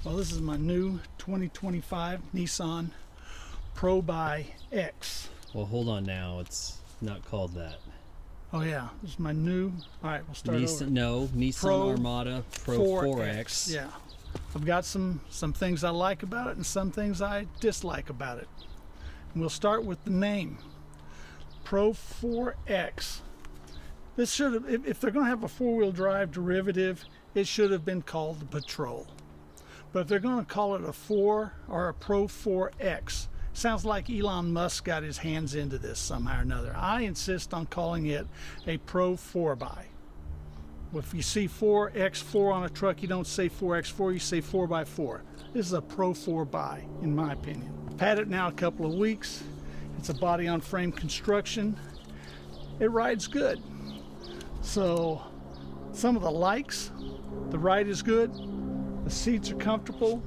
Well, this is my new 2025 Nissan Pro-X. Well, hold on now. It's not called that. Oh yeah, this is my new. All right, we'll start over. Nissan Armada Pro-4X. Yeah, I've got some things I like about it and some things I dislike about it. And we'll start with the name, Pro-4X. This should have, if they're going to have a four-wheel drive derivative, it should have been called the Patrol. But if they're going to call it a 4 or a Pro-4X, sounds like Elon Musk got his hands into this somehow or another. I insist on calling it a Pro 4x. If you see 4X4 on a truck, you don't say 4X4, you say 4x4. This is a Pro 4x, in my opinion. I've had it now a couple of weeks. It's a body-on-frame construction. It rides good. So, some of the likes, the ride is good, the seats are comfortable,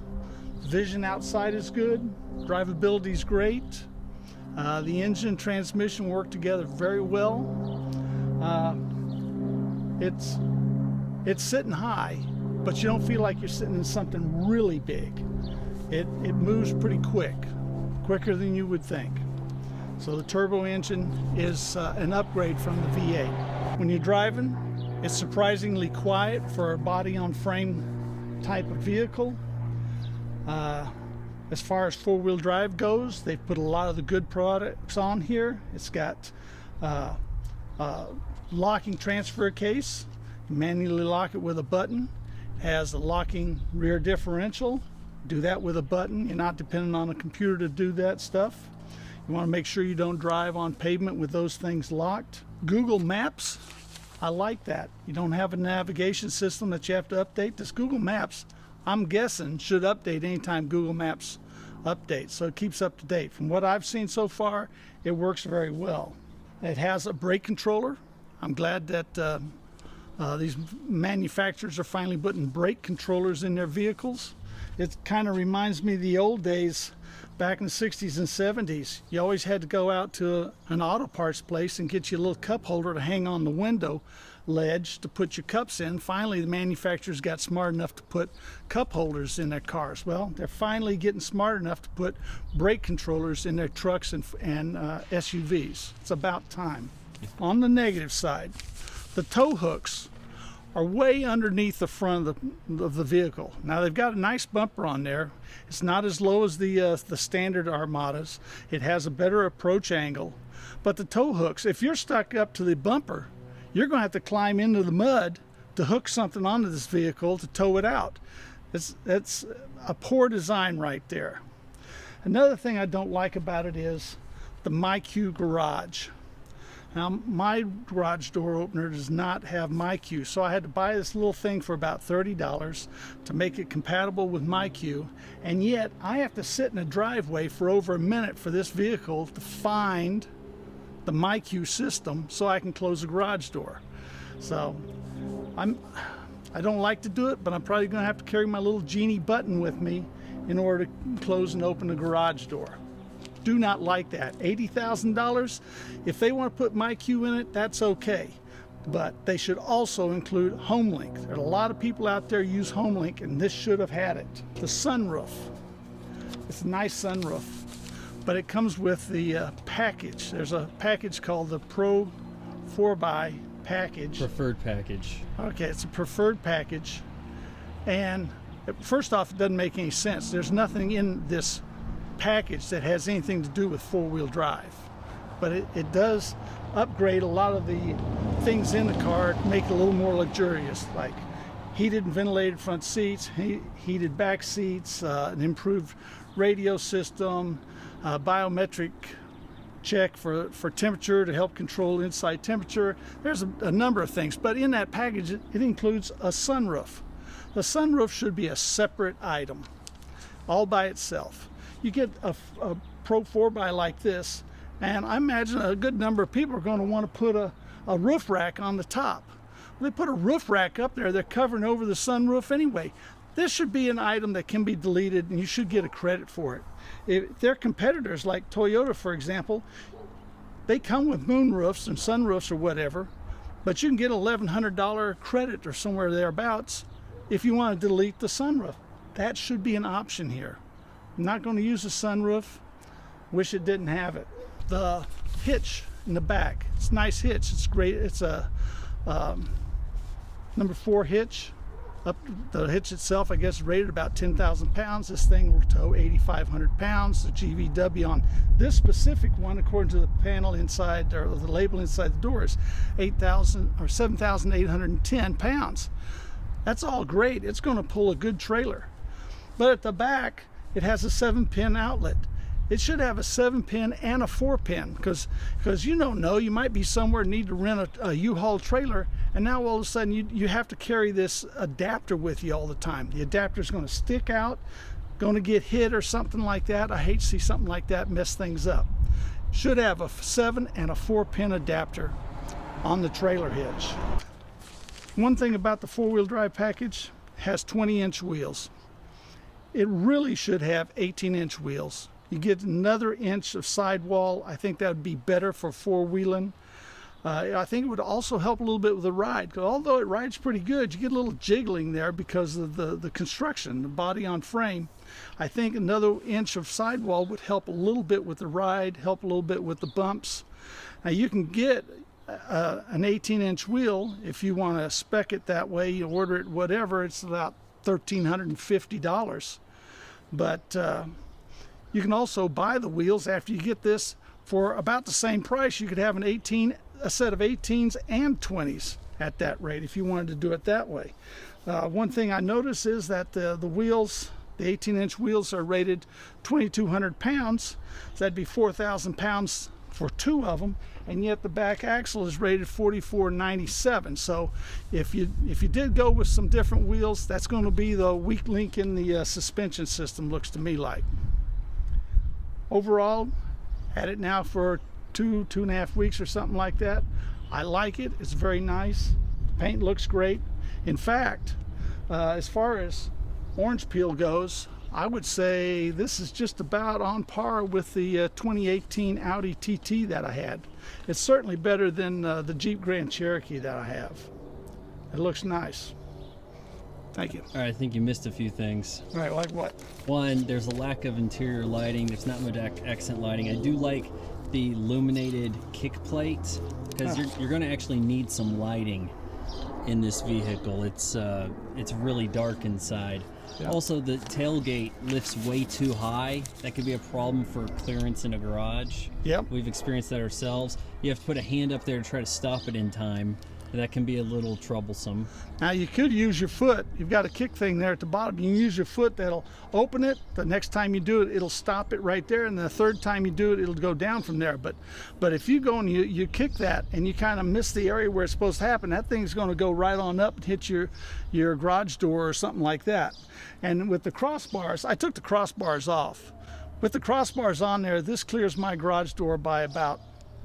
vision outside is good, drivability is great, the engine and transmission work together very well. It's sitting high, but you don't feel like you're sitting in something really big. It moves pretty quick, quicker than you would think. So the turbo engine is an upgrade from the V8. When you're driving, it's surprisingly quiet for a body-on-frame type of vehicle. As far as four-wheel drive goes, they've put a lot of the good products on here. It's got locking transfer case. You manually lock it with a button. It has a locking rear differential. Do that with a button. You're not dependent on a computer to do that stuff. You want to make sure you don't drive on pavement with those things locked. Google Maps, I like that. You don't have a navigation system that you have to update. This Google Maps, I'm guessing, should update anytime Google Maps updates, so it keeps up to date. From what I've seen so far, it works very well. It has a brake controller. I'm glad that these manufacturers are finally putting brake controllers in their vehicles. It kind of reminds me of the old days back in the 60s and 70s. You always had to go out to an auto parts place and get you a little cup holder to hang on the window ledge to put your cups in. Finally, the manufacturers got smart enough to put cup holders in their cars. Well, they're finally getting smart enough to put brake controllers in their trucks and SUVs. It's about time. On the negative side, the tow hooks are way underneath the front of the vehicle. Now they've got a nice bumper on there. It's not as low as the standard Armadas. It has a better approach angle. But the tow hooks, if you're stuck up to the bumper, you're going to have to climb into the mud to hook something onto this vehicle to tow it out. It's a poor design right there. Another thing I don't like about it is the MyQ garage. Now, my garage door opener does not have MyQ, so I had to buy this little thing for about $30 to make it compatible with MyQ, and yet I have to sit in a driveway for over a minute for this vehicle to find the MyQ system so I can close the garage door. So I don't like to do it, but I'm probably going to have to carry my little genie button with me in order to close and open the garage door. Do not like that. $80,000, if they want to put MyQ in it, that's okay. But they should also include HomeLink. There are a lot of people out there who use HomeLink, and this should have had it. The sunroof. It's a nice sunroof, but it comes with the package. There's a package called the Pro 4x package. Preferred package. Okay, it's a preferred package. And first off, it doesn't make any sense. There's nothing in this package that has anything to do with four-wheel drive, but it does upgrade a lot of the things in the car to make it a little more luxurious, like heated and ventilated front seats, heated back seats, an improved radio system, biometric check for temperature to help control inside temperature. There's a number of things, but in that package it includes a sunroof. The sunroof should be a separate item all by itself. You get a Pro 4x like this, and I imagine a good number of people are going to want to put a roof rack on the top. When they put a roof rack up there, they're covering over the sunroof anyway. This should be an item that can be deleted, and you should get a credit for it. If their competitors, like Toyota, for example, they come with moonroofs and sunroofs or whatever, but you can get $1,100 credit or somewhere thereabouts if you want to delete the sunroof. that should be an option here. I'm not going to use a sunroof. Wish it didn't have it. The hitch in the back, it's a nice hitch. It's great. It's a number 4 hitch. Up the hitch itself, I guess, rated about 10,000 pounds. This thing will tow 8,500 pounds. The GVW on this specific one, according to the panel inside, or the label inside the door, is 8,000 or 7,810 pounds. That's all great. It's going to pull a good trailer. But at the back, it has a 7-pin outlet. It should have a 7-pin and a 4-pin, because you don't know, you might be somewhere and need to rent a U-Haul trailer, and now all of a sudden you have to carry this adapter with you all the time. The adapter is going to stick out, going to get hit or something like that. I hate to see something like that mess things up. Should have a 7 and a 4-pin adapter on the trailer hitch. One thing about the 4-wheel drive package, has 20-inch wheels. It really should have 18-inch wheels. You get another inch of sidewall. I think that would be better for 4-wheeling. I think it would also help a little bit with the ride, because although it rides pretty good, you get a little jiggling there because of the construction, the body on frame. I think another inch of sidewall would help a little bit with the ride, help a little bit with the bumps. Now you can get an 18-inch wheel if you want to spec it that way. You order it, whatever. It's about $1,350. But you can also buy the wheels after you get this for about the same price. You could have a set of 18s and 20s at that rate if you wanted to do it that way. One thing I notice is that the wheels, the 18-inch wheels, are rated 2,200 pounds. So that'd be 4,000 pounds for 2 of them, and yet the back axle is rated 4497. So if you did go with some different wheels, that's going to be the weak link in the suspension system, looks to me like. Overall, had it now for 2.5 weeks or something like that. I like it. It's very nice. The paint looks great. In fact, as far as orange peel goes, I would say this is just about on par with the 2018 Audi TT that I had. It's certainly better than the Jeep Grand Cherokee that I have. It looks nice. Thank you. All right, I think you missed a few things. All right, like what? One, there's a lack of interior lighting. There's not much accent lighting. I do like the illuminated kick plate, because you're going to actually need some lighting in this vehicle. It's really dark inside. Yeah. Also, the tailgate lifts way too high. That could be a problem for clearance in a garage. Yep. We've experienced that ourselves. You have to put a hand up there to try to stop it in time. That can be a little troublesome. Now you could use your foot. You've got a kick thing there at the bottom. You can use your foot. That'll open it. The next time you do it, it'll stop it right there. And the third time you do it, it'll go down from there. But if you go and you kick that and you kind of miss the area where it's supposed to happen, that thing's going to go right on up and hit your garage door or something like that. And with the crossbars, I took the crossbars off. With the crossbars on there, this clears my garage door by about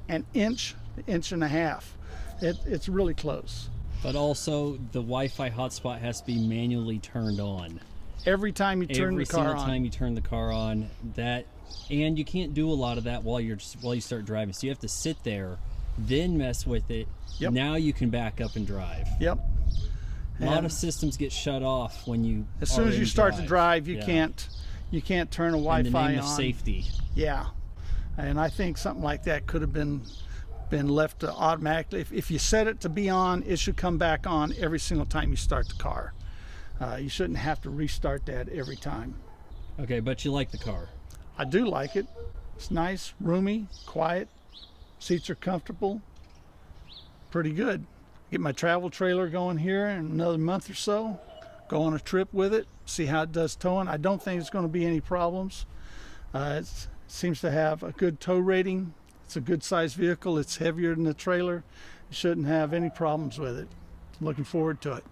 an inch and a half. It's really close. But also, the Wi-Fi hotspot has to be manually turned on. Every time you turn the car on. Every single time you turn the car on. And you can't do a lot of that while you start driving. So you have to sit there, then mess with it. Yep. Now you can back up and drive. Yep. A lot of systems get shut off when you as soon as you start to drive, you can't turn a Wi-Fi on. In the name of safety. Yeah. And I think something like that could have been left automatically. If you set it to be on, it should come back on every single time you start the car. You shouldn't have to restart that every time. Okay, but you like the car. I do like it. It's nice, roomy, quiet. Seats are comfortable. Pretty good. Get my travel trailer going here in another month or so. Go on a trip with it, see how it does towing. I don't think it's going to be any problems. It seems to have a good tow rating. It's a good sized vehicle. It's heavier than the trailer. You shouldn't have any problems with it. I'm looking forward to it.